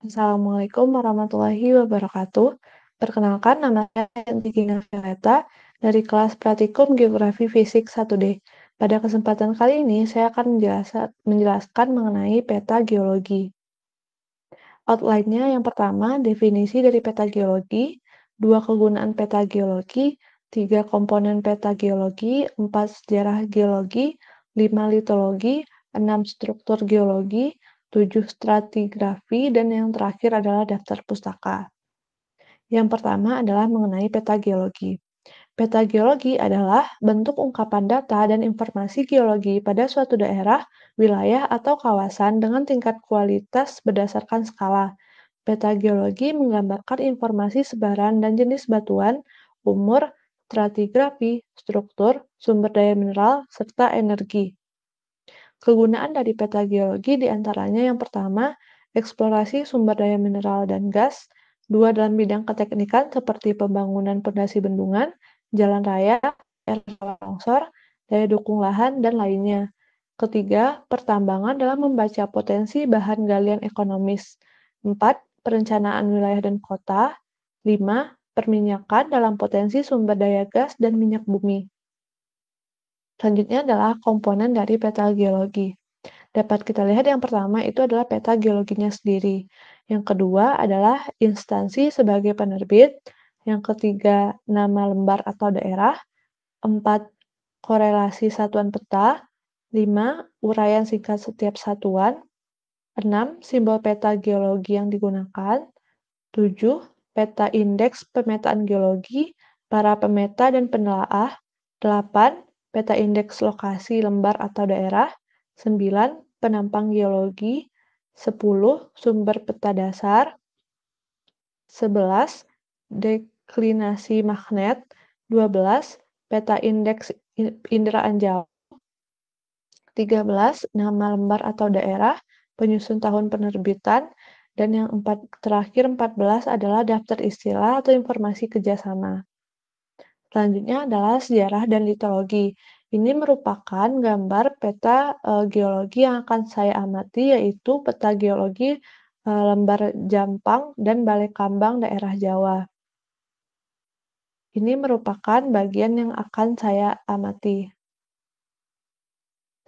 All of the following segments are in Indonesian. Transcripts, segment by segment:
Assalamualaikum warahmatullahi wabarakatuh. Perkenalkan, nama saya Antigina Violeta dari kelas Praktikum Geografi Fisik 1D. Pada kesempatan kali ini, saya akan menjelaskan mengenai peta geologi. Outline-nya yang pertama, definisi dari peta geologi, dua kegunaan peta geologi, tiga komponen peta geologi, empat sejarah geologi, lima litologi, enam struktur geologi, 7 stratigrafi, dan yang terakhir adalah daftar pustaka. Yang pertama adalah mengenai peta geologi. Peta geologi adalah bentuk ungkapan data dan informasi geologi pada suatu daerah, wilayah, atau kawasan dengan tingkat kualitas berdasarkan skala. Peta geologi menggambarkan informasi sebaran dan jenis batuan, umur, stratigrafi, struktur, sumber daya mineral, serta energi. Kegunaan dari peta geologi diantaranya yang pertama, eksplorasi sumber daya mineral dan gas, dua dalam bidang keteknikan seperti pembangunan pondasi bendungan, jalan raya, daerah longsor, daya dukung lahan, dan lainnya. Ketiga, pertambangan dalam membaca potensi bahan galian ekonomis. Empat, perencanaan wilayah dan kota. Lima, perminyakan dalam potensi sumber daya gas dan minyak bumi. Selanjutnya adalah komponen dari peta geologi. Dapat kita lihat yang pertama itu adalah peta geologinya sendiri. Yang kedua adalah instansi sebagai penerbit. Yang ketiga, nama lembar atau daerah. Empat, korelasi satuan peta. Lima, uraian singkat setiap satuan. Enam, simbol peta geologi yang digunakan. Tujuh, peta indeks pemetaan geologi, para pemeta dan penelaah. 8. Peta indeks lokasi lembar atau daerah. 9. Penampang geologi. 10. Sumber peta dasar. 11. Deklinasi magnet. 12. Peta indeks inderaan jauh. 13. Nama lembar atau daerah, penyusun tahun penerbitan, dan yang terakhir 14 adalah daftar istilah atau informasi kerjasama. Selanjutnya adalah sejarah dan litologi. Ini merupakan gambar peta geologi yang akan saya amati, yaitu peta geologi lembar Jampang dan Balai Kambang daerah Jawa. Ini merupakan bagian yang akan saya amati.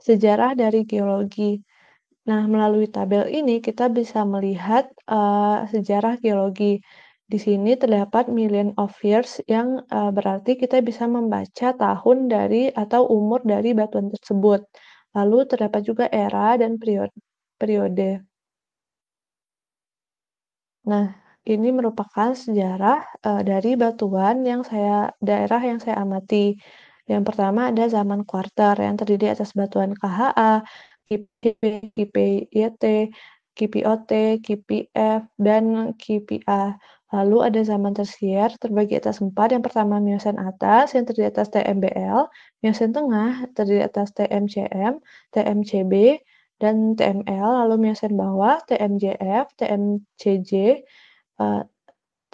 Sejarah dari geologi. Nah, melalui tabel ini kita bisa melihat sejarah geologi. Di sini terdapat million of years yang berarti kita bisa membaca tahun dari atau umur dari batuan tersebut. Lalu terdapat juga era dan periode. Nah, ini merupakan sejarah dari batuan daerah yang saya amati. Yang pertama ada zaman kuarter yang terdiri atas batuan KHA, KIP, KIPYT, KIPOT, KIPF, dan KIPA. Lalu ada zaman tersier terbagi atas 4. Yang pertama Miocen atas yang terdiri atas TMBL, Miocen tengah terdiri atas TMCM, TMCB, dan TML, lalu Miocen bawah TMJF, TMCJ,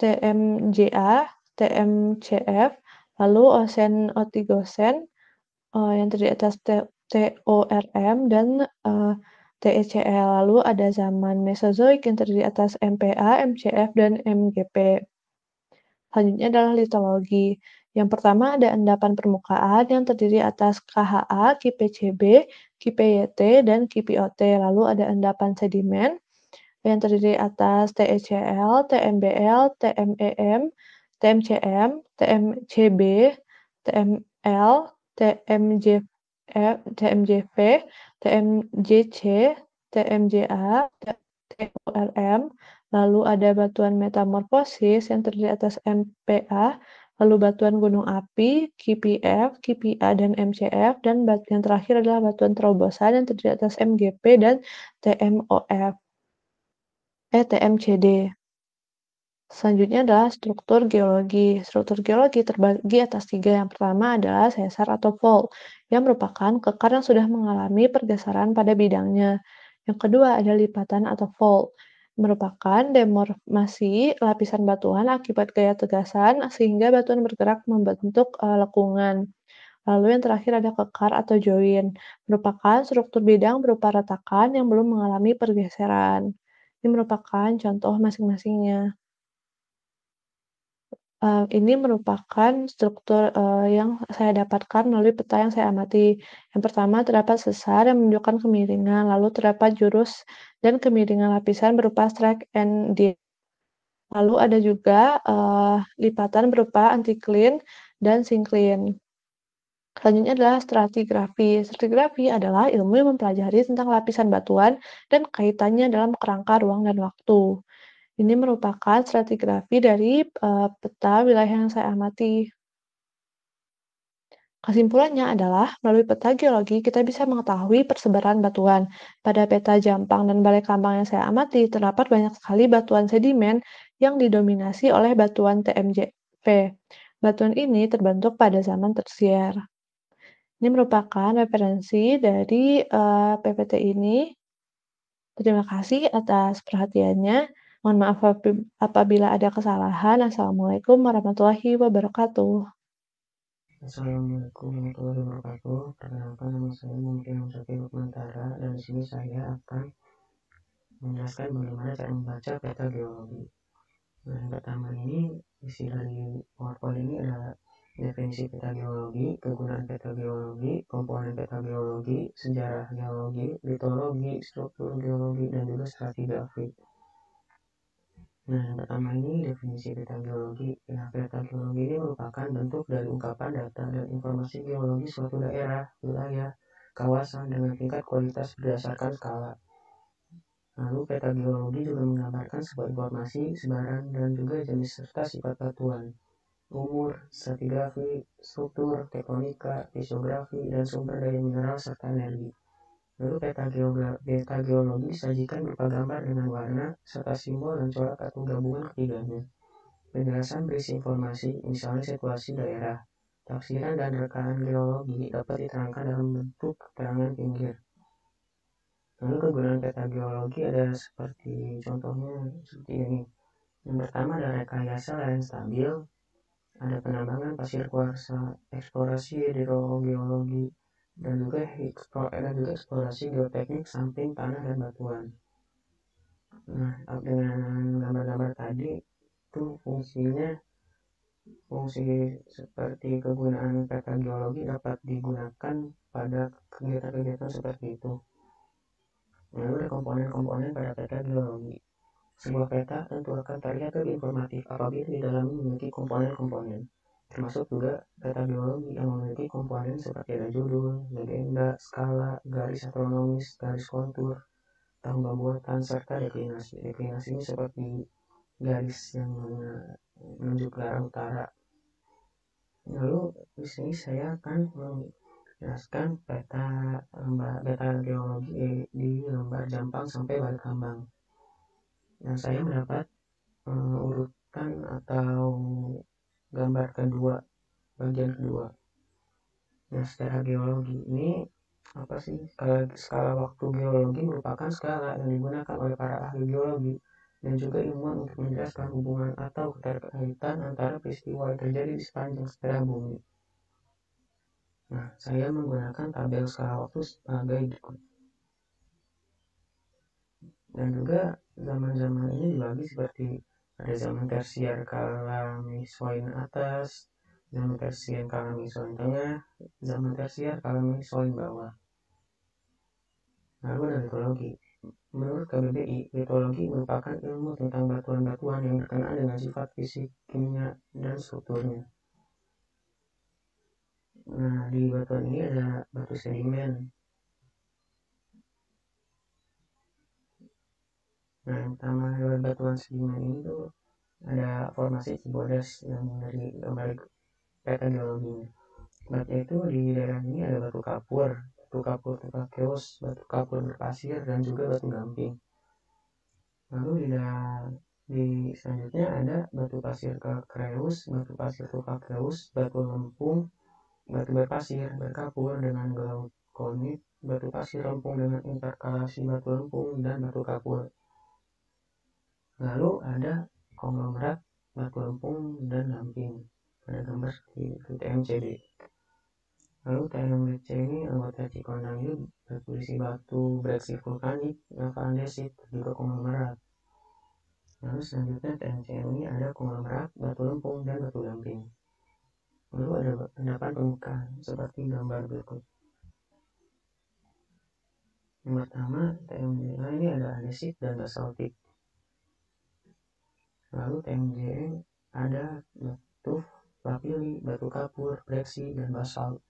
TMJA, TMCF, lalu Osen Oligocen yang terdiri atas TORM dan TECL. Lalu ada zaman Mesozoik yang terdiri atas MPA, MCF, dan MGP. Selanjutnya adalah litologi. Yang pertama ada endapan permukaan yang terdiri atas KHA, KIPCB, KIPYT, dan KIPOT. Lalu ada endapan sedimen yang terdiri atas TECL, TMBL, TMEM, TMCM, TMCB, TML, TMJF, TMJV, TMJC, TMJA, TORM, lalu ada batuan metamorfosis yang terdiri atas MPA, lalu batuan gunung api, KIPF, KIPA, dan MCF, dan yang terakhir adalah batuan terobosan yang terdiri atas MGP dan TMOF. TMCD. Selanjutnya adalah struktur geologi. Struktur geologi terbagi atas 3. Yang pertama adalah sesar atau fault, yang merupakan kekar yang sudah mengalami pergeseran pada bidangnya. Yang kedua ada lipatan atau fault, merupakan deformasi lapisan batuan akibat gaya tegasan sehingga batuan bergerak membentuk lekungan. Lalu yang terakhir ada kekar atau join, merupakan struktur bidang berupa retakan yang belum mengalami pergeseran. Ini merupakan contoh masing-masingnya. Ini merupakan struktur, yang saya dapatkan melalui peta yang saya amati. Yang pertama terdapat sesar yang menunjukkan kemiringan, lalu terdapat jurus dan kemiringan lapisan berupa strike and dip. Lalu ada juga, lipatan berupa anticline dan syncline. Selanjutnya adalah stratigrafi. Stratigrafi adalah ilmu yang mempelajari tentang lapisan batuan dan kaitannya dalam kerangka ruang dan waktu. Ini merupakan stratigrafi dari, peta wilayah yang saya amati. Kesimpulannya adalah, melalui peta geologi kita bisa mengetahui persebaran batuan. Pada peta Jampang dan Balai Kambang yang saya amati, terdapat banyak sekali batuan sedimen yang didominasi oleh batuan TMJP. Batuan ini terbentuk pada zaman tersier. Ini merupakan referensi dari PPT ini. Terima kasih atas perhatiannya. Mohon maaf apabila ada kesalahan. Assalamualaikum warahmatullahi wabarakatuh. Assalamualaikum warahmatullahi wabarakatuh. Perkenalkan, nama saya Muhammad Syakir Lukmantara, dan di sini saya akan menjelaskan bagaimana cara membaca peta geologi. Nah, yang pertama ini isi dari PowerPoint ini adalah definisi peta geologi, kegunaan peta geologi, komponen peta geologi, sejarah geologi, litologi, struktur geologi, dan juga stratigrafi. Nah, yang pertama ini definisi peta geologi. Ya, peta geologi ini merupakan bentuk dari ungkapan data dan informasi geologi suatu daerah, wilayah, kawasan dengan tingkat kualitas berdasarkan skala. Lalu peta geologi juga menggambarkan sebuah informasi, sebaran, dan juga jenis serta sifat batuan, umur, stratigrafi, struktur, tektonika, fisiografi, dan sumber daya mineral serta energi. Lalu peta geologi disajikan berupa gambar dengan warna, serta simbol dan corak atau gabungan ketiganya. Penjelasan berisi informasi, misalnya situasi daerah. Tafsiran dan rekaan geologi dapat diterangkan dalam bentuk keterangan pinggir. Lalu kegunaan peta geologi ada seperti contohnya seperti ini. Yang pertama ada rekayasa lereng stabil, ada penambangan pasir kuarsa, eksplorasi hidrogeologi, dan juga eksplorasi geoteknik samping tanah dan batuan. Nah, dengan gambar-gambar tadi itu fungsi seperti kegunaan peta geologi dapat digunakan pada kegiatan-kegiatan seperti itu. Lalu ada komponen-komponen pada peta geologi. Sebuah peta tentu akan terlihat lebih informatif apabila di dalamnya memiliki komponen-komponen, termasuk juga peta geologi yang memiliki komponen seperti ada judul, legenda, skala, garis astronomis, garis kontur, tahun pembuatan, serta deklinasi. Deklinasi ini seperti garis yang menunjuk ke arah utara. Lalu di sini saya akan menjelaskan peta geologi di lembar Jampang sampai Balai Kambang. Dan saya mendapat urutan atau gambar kedua, bagian kedua. Nah, secara geologi ini apa sih? Skala waktu geologi merupakan skala yang digunakan oleh para ahli geologi dan juga ilmuwan untuk menjelaskan hubungan atau keterkaitan antara peristiwa yang terjadi di sepanjang sejarah bumi. Nah, saya menggunakan tabel skala waktu sebagai berikut. Dan juga zaman-zaman ini dibagi seperti ada zaman tersier kala Mesozoik atas, zaman tersier kala Mesozoik tengah, zaman tersier kala Mesozoik bawah. Lalu ada litologi. Menurut KBBI, litologi merupakan ilmu tentang batuan-batuan yang berkenaan dengan sifat fisik, kimia, dan strukturnya. Nah, di batuan ini ada batu sedimen. Nah, yang pertama lewat batuan sedimen ini tuh ada formasi Cibodas yang dari gambar peta geologinya. Batu itu di daerah ini ada batu kapur tukakeus, batu kapur berpasir, dan juga batu gamping. Lalu di selanjutnya ada batu pasir kreus, batu pasir tukakeus, batu lempung, batu berpasir berkapur dengan glaukonit, batu pasir lempung dengan interkalasi batu lempung dan batu kapur. Lalu ada konglomerat batu lempung dan gamping pada gambar seperti TMCD. Lalu TMBC ini anggota Cikondang ini berisi batu breksi vulkanik, lava andesit, juga konglomerat. Lalu selanjutnya TMCM ini ada konglomerat, batu lempung, dan batu gamping. Lalu ada endapan permukaan seperti gambar berikut. Yang pertama, TMCM ini ada andesit dan basaltik. Lalu TMJM ada batu lapilli, batu kapur, breksi, dan basalt.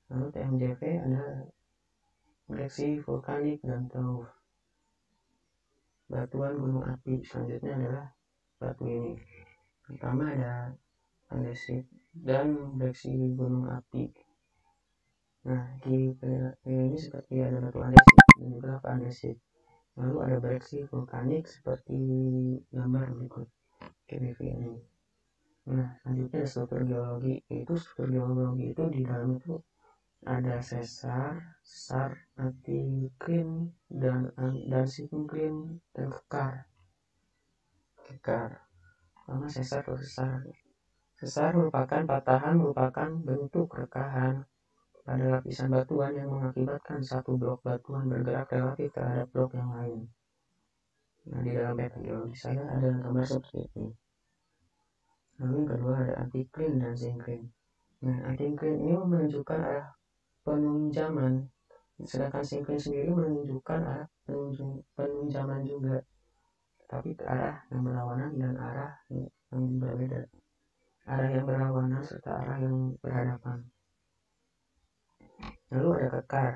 Lalu TMJV ada breksi, vulkanik, dan tauf. Batuan gunung api selanjutnya adalah batu ini. Pertama ada andesit dan breksi gunung api. Nah, di ini seperti ada batu andesit dan juga lava andesit. Lalu ada breksi vulkanik seperti gambar berikut KBV ini. Nah, selanjutnya ada struktur geologi. Yaitu struktur geologi itu di dalam itu ada sesar, sar, antikline, dan sinkline, dan kekar. Sama sesar atau sesar. Sesar merupakan patahan, merupakan bentuk rekahan pada lapisan batuan yang mengakibatkan satu blok batuan bergerak relatif terhadap blok yang lain. Nah, di dalam peta geologi saya ada gambar seperti ini. Lalu yang kedua ada antikline dan sinkline. Nah, antikline ini menunjukkan arah penunjaman, sedangkan sinkline sendiri menunjukkan arah penunjaman juga, tapi ke arah yang berlawanan dan arah yang berbeda. Arah yang berlawanan serta arah yang berhadapan. Lalu ada kekar.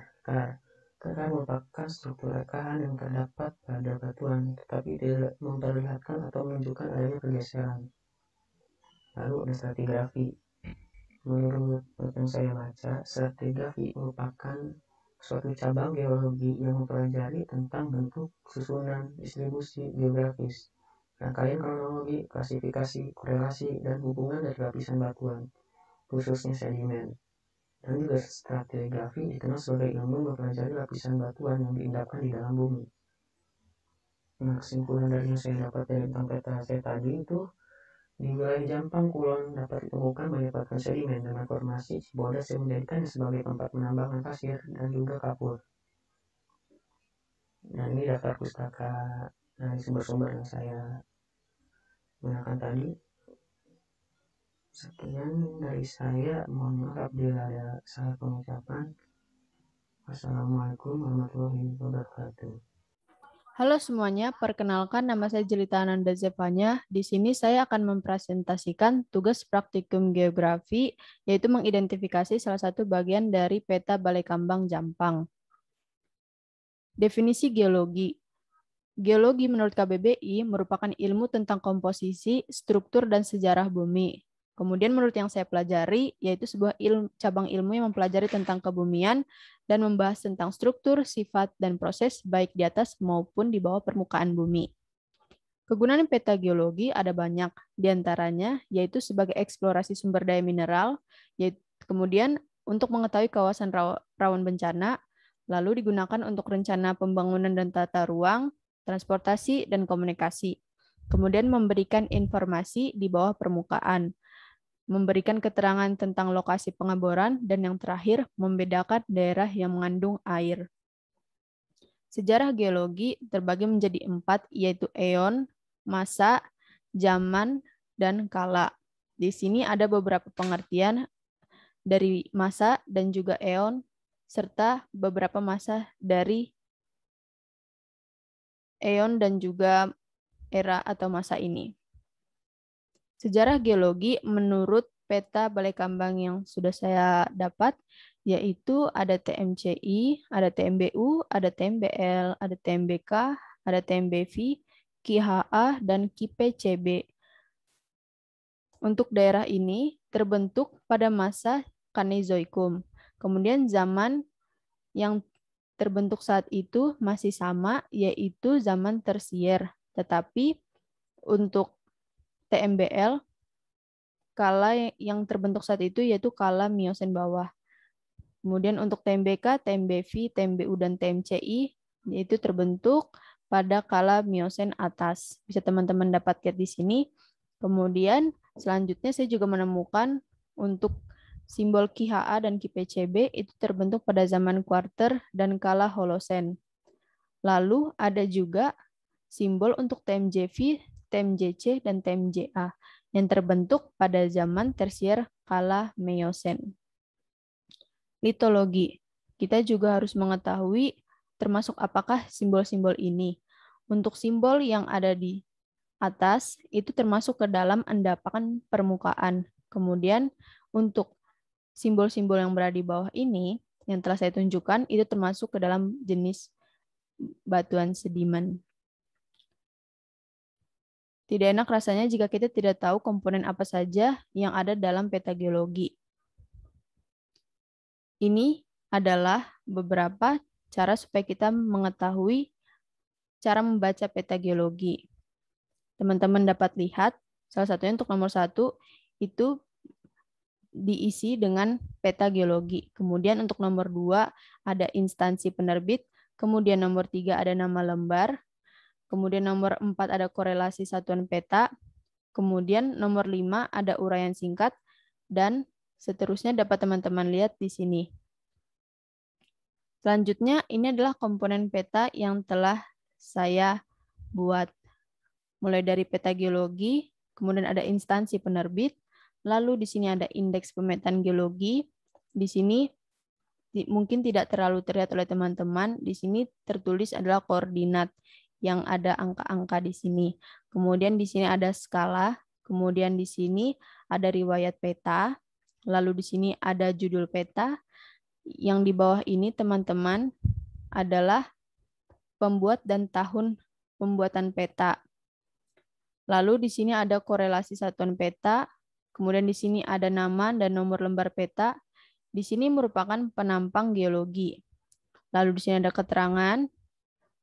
Kekar merupakan struktur rekahan yang terdapat pada batuan, tetapi tidak memperlihatkan atau menunjukkan adanya pergeseran. Lalu ada stratigrafi. Menurut yang saya baca, stratigrafi merupakan suatu cabang geologi yang mempelajari tentang bentuk, susunan, distribusi geografis, rangkaian kronologi, klasifikasi, korelasi, dan hubungan dari lapisan batuan, khususnya sedimen. Dan juga stratigrafi dikenal sebagai ilmu mempelajari lapisan batuan yang diendapkan di dalam bumi. Nah, kesimpulan dari yang saya dapat dari tentang peta saya tadi itu, di wilayah Jampang Kulon dapat ditemukan banyak batuan sedimen dengan formasi Cibodas yang menjadikannya sebagai tempat penambangan pasir dan juga kapur. Dan ini daftar pustaka dari sumber-sumber yang saya gunakan tadi. Sekian dari saya, mohon maaf bila ada salah pengucapan. Wassalamualaikum warahmatullahi wabarakatuh. Halo semuanya, perkenalkan nama saya Jelita Ananda Zevanya. Di sini saya akan mempresentasikan tugas praktikum geografi, yaitu mengidentifikasi salah satu bagian dari peta Balai Kambang Jampang. Definisi geologi. Geologi menurut KBBI merupakan ilmu tentang komposisi, struktur, dan sejarah bumi. Kemudian menurut yang saya pelajari, yaitu sebuah cabang ilmu yang mempelajari tentang kebumian dan membahas tentang struktur, sifat, dan proses baik di atas maupun di bawah permukaan bumi. Kegunaan peta geologi ada banyak, diantaranya yaitu sebagai eksplorasi sumber daya mineral, yaitu kemudian untuk mengetahui kawasan rawan bencana, lalu digunakan untuk rencana pembangunan dan tata ruang, transportasi, dan komunikasi. Kemudian memberikan informasi di bawah permukaan, memberikan keterangan tentang lokasi pengeboran, dan yang terakhir, membedakan daerah yang mengandung air. Sejarah geologi terbagi menjadi 4, yaitu eon, masa, zaman, dan kala. Di sini ada beberapa pengertian dari masa dan juga eon, serta beberapa masa dari eon dan juga era atau masa ini. Sejarah geologi menurut peta Balai Kambang yang sudah saya dapat, yaitu ada TMCI, ada TMBU, ada TMBL, ada TMBK, ada TMBV, KIHA, dan KIPCB. Untuk daerah ini terbentuk pada masa Kanozoikum. Kemudian zaman yang terbentuk saat itu masih sama, yaitu zaman tersier. Tetapi untuk TMBL, kala yang terbentuk saat itu yaitu kala Miosen bawah. Kemudian untuk TMBK, TMBV, TMBU, dan TMCI yaitu terbentuk pada kala Miosen atas. Bisa teman-teman dapat lihat di sini. Kemudian selanjutnya saya juga menemukan untuk simbol KIHA dan KIPCB itu terbentuk pada zaman Kuarter dan kala Holosen. Lalu ada juga simbol untuk TMJV, TMJC, dan TMJA yang terbentuk pada zaman tersier kala Meosen. Litologi. Kita juga harus mengetahui termasuk apakah simbol-simbol ini. Untuk simbol yang ada di atas itu termasuk ke dalam endapan permukaan. Kemudian untuk simbol-simbol yang berada di bawah ini yang telah saya tunjukkan itu termasuk ke dalam jenis batuan sedimen. Tidak enak rasanya jika kita tidak tahu komponen apa saja yang ada dalam peta geologi. Ini adalah beberapa cara supaya kita mengetahui cara membaca peta geologi. Teman-teman dapat lihat, salah satunya untuk nomor 1 itu diisi dengan peta geologi. Kemudian untuk nomor 2 ada instansi penerbit. Kemudian nomor 3 ada nama lembar. Kemudian nomor 4 ada korelasi satuan peta. Kemudian nomor 5 ada uraian singkat. Dan seterusnya dapat teman-teman lihat di sini. Selanjutnya ini adalah komponen peta yang telah saya buat. Mulai dari peta geologi, kemudian ada instansi penerbit, lalu di sini ada indeks pemetaan geologi. Di sini mungkin tidak terlalu terlihat oleh teman-teman. Di sini tertulis adalah koordinat yang ada angka-angka di sini. Kemudian di sini ada skala, kemudian di sini ada riwayat peta, lalu di sini ada judul peta. Yang di bawah ini teman-teman adalah pembuat dan tahun pembuatan peta. Lalu di sini ada korelasi satuan peta, kemudian di sini ada nama dan nomor lembar peta. Di sini merupakan penampang geologi. Lalu di sini ada keterangan.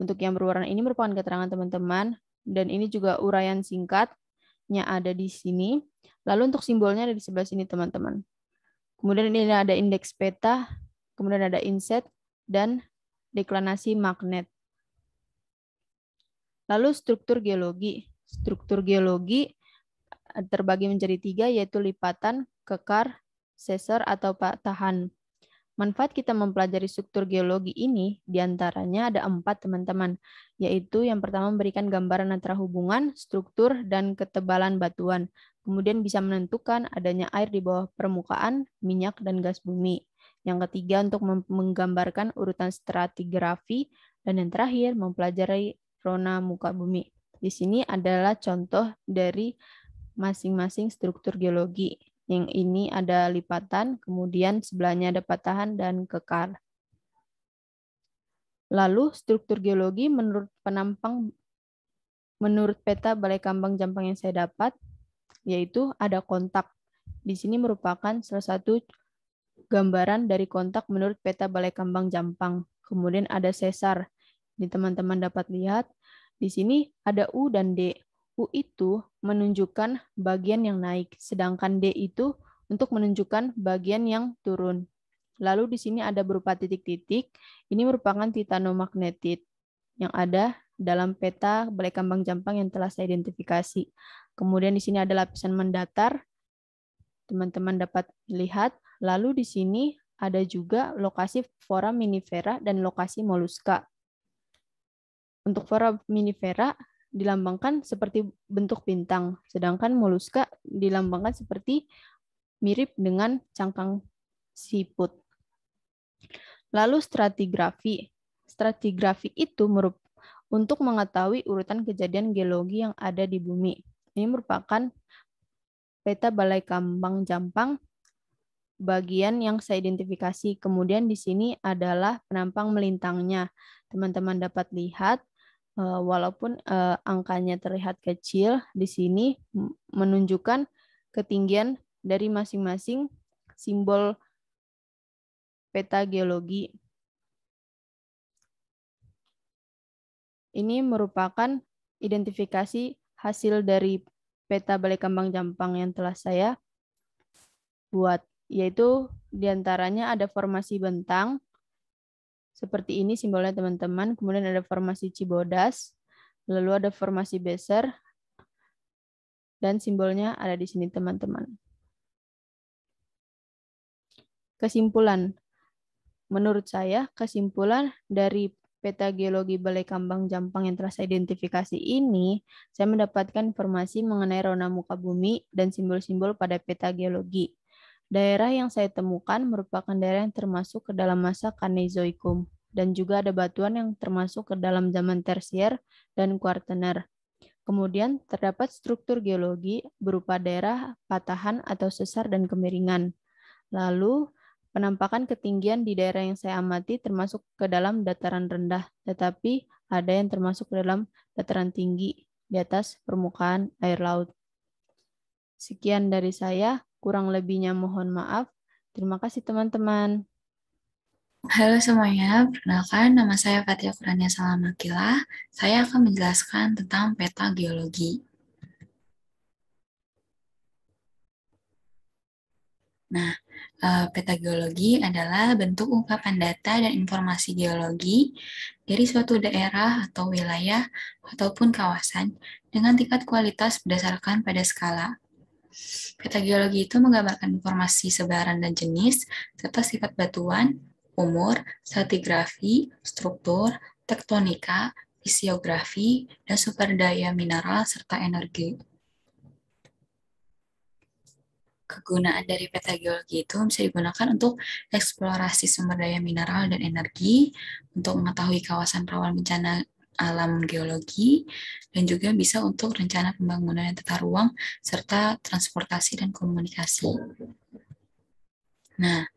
Untuk yang berwarna ini merupakan keterangan teman-teman. Dan ini juga uraian singkatnya ada di sini. Lalu untuk simbolnya ada di sebelah sini teman-teman. Kemudian ini ada indeks peta, kemudian ada inset, dan deklinasi magnet. Lalu struktur geologi. Struktur geologi terbagi menjadi 3, yaitu lipatan, kekar, sesar, atau patahan. Manfaat kita mempelajari struktur geologi ini diantaranya ada 4 teman-teman, yaitu yang pertama memberikan gambaran antara hubungan, struktur, dan ketebalan batuan. Kemudian bisa menentukan adanya air di bawah permukaan, minyak, dan gas bumi. Yang ketiga untuk menggambarkan urutan stratigrafi, dan yang terakhir mempelajari rona muka bumi. Di sini adalah contoh dari masing-masing struktur geologi. Yang ini ada lipatan, kemudian sebelahnya ada patahan dan kekar. Lalu struktur geologi menurut penampang, menurut peta Balai Kambang Jampang yang saya dapat, yaitu ada kontak. Di sini merupakan salah satu gambaran dari kontak menurut peta Balai Kambang Jampang. Kemudian ada sesar. Ini teman-teman dapat lihat. Di sini ada U dan D. U itu menunjukkan bagian yang naik, sedangkan D itu untuk menunjukkan bagian yang turun. Lalu di sini ada berupa titik-titik. Ini merupakan titanomagnetit yang ada dalam peta Balai Kambang Jampang yang telah saya identifikasi. Kemudian di sini ada lapisan mendatar. Teman-teman dapat lihat. Lalu di sini ada juga lokasi foraminifera dan lokasi moluska. Untuk foraminifera dilambangkan seperti bentuk bintang, sedangkan moluska dilambangkan seperti mirip dengan cangkang siput. Lalu stratigrafi. Stratigrafi itu untuk mengetahui urutan kejadian geologi yang ada di bumi. Ini merupakan peta Balai Kambang Jampang bagian yang saya identifikasi. Kemudian di sini adalah penampang melintangnya. Teman-teman dapat lihat walaupun angkanya terlihat kecil, di sini menunjukkan ketinggian dari masing-masing simbol peta geologi. Ini merupakan identifikasi hasil dari peta Balai Kambang Jampang yang telah saya buat, yaitu diantaranya ada formasi bentang, seperti ini simbolnya teman-teman. Kemudian ada formasi Cibodas, lalu ada formasi Beser, dan simbolnya ada di sini teman-teman. Kesimpulan. Menurut saya, kesimpulan dari peta geologi Balai Kambang Jampang yang telah saya identifikasi ini, saya mendapatkan informasi mengenai rona muka bumi dan simbol-simbol pada peta geologi. Daerah yang saya temukan merupakan daerah yang termasuk ke dalam masa Kanozoikum, dan juga ada batuan yang termasuk ke dalam zaman Tersier dan Kuartener. Kemudian terdapat struktur geologi berupa daerah patahan atau sesar dan kemiringan. Lalu, penampakan ketinggian di daerah yang saya amati termasuk ke dalam dataran rendah, tetapi ada yang termasuk ke dalam dataran tinggi di atas permukaan air laut. Sekian dari saya, kurang lebihnya mohon maaf. Terima kasih teman-teman. Halo semuanya, perkenalkan nama saya Fatia Kurnia Salamakila. Saya akan menjelaskan tentang peta geologi. Nah, peta geologi adalah bentuk ungkapan data dan informasi geologi dari suatu daerah atau wilayah ataupun kawasan dengan tingkat kualitas berdasarkan pada skala. Peta geologi itu menggambarkan informasi sebaran dan jenis, serta sifat batuan, umur, stratigrafi, struktur, tektonika, fisiografi, dan sumber daya mineral, serta energi. Kegunaan dari peta geologi itu bisa digunakan untuk eksplorasi sumber daya mineral dan energi, untuk mengetahui kawasan rawan bencana alam geologi, dan juga bisa untuk rencana pembangunan dan tata ruang, serta transportasi dan komunikasi. Nah,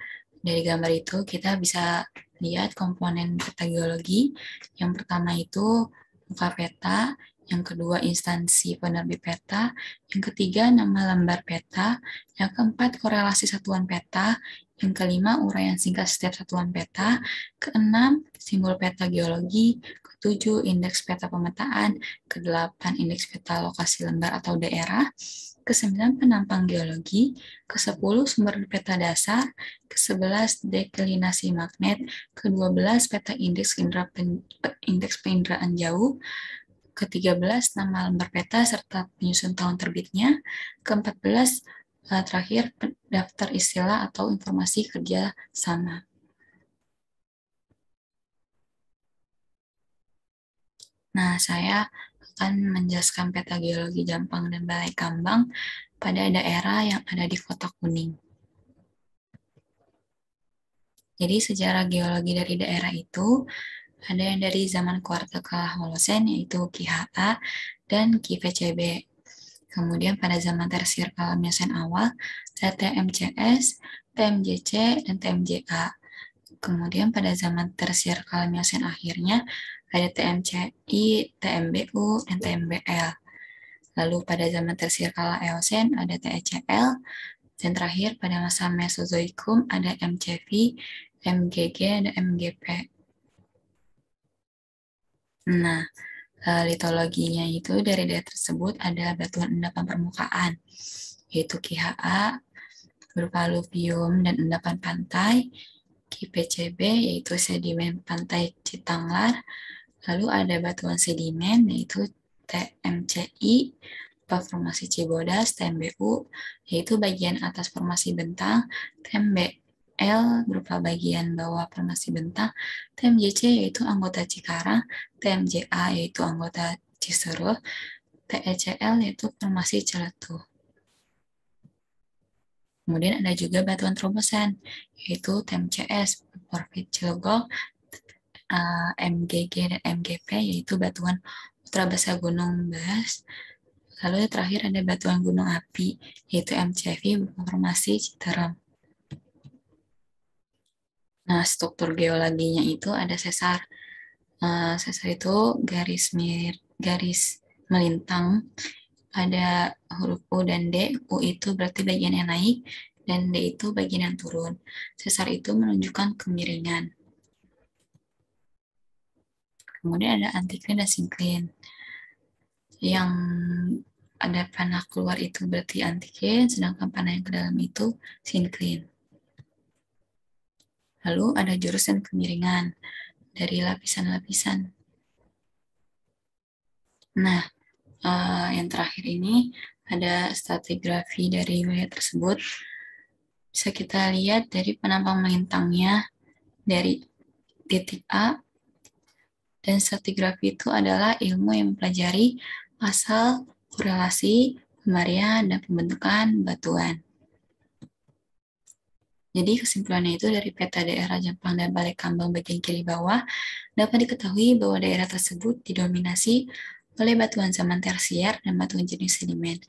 dari gambar itu kita bisa lihat komponen peta geologi. Yang pertama itu muka peta, yang kedua instansi penerbit peta, yang ketiga nama lembar peta, yang keempat korelasi satuan peta, yang kelima uraian singkat setiap satuan peta, keenam simbol peta geologi, ketujuh indeks peta pemetaan, kedelapan indeks peta lokasi lembar atau daerah, ke-9 penampang geologi, ke-10 sumber peta dasar, ke-11 deklinasi magnet, ke-12 peta indeks penginderaan jauh, ke-13 nama lembar peta serta penyusun tahun terbitnya, ke-14 terakhir daftar istilah atau informasi kerja sama. Nah, saya akan menjelaskan peta geologi Jampang dan Balai Kambang pada daerah yang ada di kotak kuning. Jadi sejarah geologi dari daerah itu ada yang dari zaman Kuarteka Holosen, yaitu KHA dan KVCB. Kemudian pada zaman Tersier Miocen awal ada TMCS, TMJC, dan TMJA. Kemudian pada zaman Tersier Miocen akhirnya ada TMCI, TMBU, dan TMBL. Lalu pada zaman Tersier Eosen ada TECL, dan terakhir pada masa Mesozoikum ada MCV, MGG, dan MGP. Nah, litologinya itu dari daerah tersebut ada batuan endapan permukaan, yaitu KHA, berupa aluvium dan endapan pantai, KPCB, yaitu sedimen pantai Citanglar, lalu ada batuan sedimen, yaitu TMCI, formasi Cibodas, TMBU, yaitu bagian atas formasi Bentang, TMBL berupa bagian bawah formasi Bentang, TMJC yaitu anggota Cikarang, TMJA yaitu anggota Ciseruh, TECL yaitu formasi Celetuh. Kemudian ada juga batuan terobosan, yaitu TMCS, Porfit Cilegon, MGG dan MGP, yaitu batuan ultrabasa gunung Bas. Lalu terakhir ada batuan gunung api, yaitu MCV formasi Citerem. Nah, struktur geologinya itu ada sesar. Sesar itu garis melintang, ada huruf U dan D. U itu berarti bagian yang naik, dan D itu bagian yang turun. Sesar itu menunjukkan kemiringan. Kemudian ada antiklin dan sinklin. Yang ada panah keluar itu berarti antiklin, sedangkan panah yang ke dalam itu sinklin. Lalu ada jurus dan kemiringan dari lapisan-lapisan. Nah, yang terakhir ini ada stratigrafi dari wilayah tersebut. Bisa kita lihat dari penampang melintangnya dari titik A Dan stratigrafi itu adalah ilmu yang mempelajari asal, korelasi, pemarian, dan pembentukan batuan. Jadi kesimpulannya itu dari peta daerah Jampang dan Balai Kambang bagian kiri bawah, dapat diketahui bahwa daerah tersebut didominasi oleh batuan zaman tersier dan batuan jenis sedimen.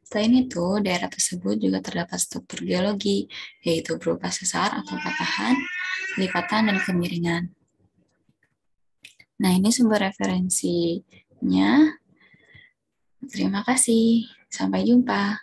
Selain itu, daerah tersebut juga terdapat struktur geologi, yaitu berupa sesar atau patahan, lipatan, dan kemiringan. Nah, ini sumber referensinya. Terima kasih. Sampai jumpa.